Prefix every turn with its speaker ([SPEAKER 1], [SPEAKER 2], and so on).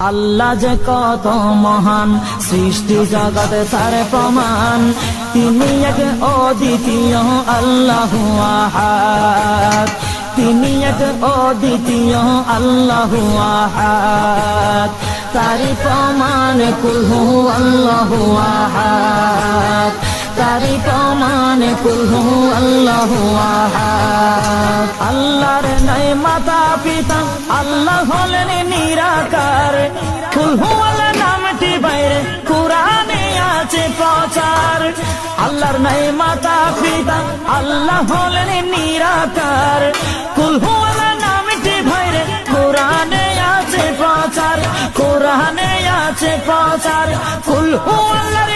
[SPEAKER 1] আল্লাহ যে কত মহান, সৃষ্টি জগতে তার প্রমাণ। তিনি এক অদ্বিতীয় আল্লাহু আহাদ, তিনি এক অদ্বিতীয় আল্লাহু আহাদ। তারি প্রমাণ কুল হু আল্লাহু আহাদ, তারি প্রমাণ কুল হু আল্লাহু আহাদ। আল্লাহর নাই মাতা পিতা, আল্লাহ হলেন নিরাকার। কুল হু আল্লাহ নামটি বাইরে কুরআনে আছে প্রচার। আল্লাহর নাই মাতা পিতা, আল্লাহ হলেন নিরাকার। কুল হু আল্লাহ নামটি বাইরে কুরআনে আছে প্রচার, কুরআনে আছে প্রচার। কুল হু আল্লাহর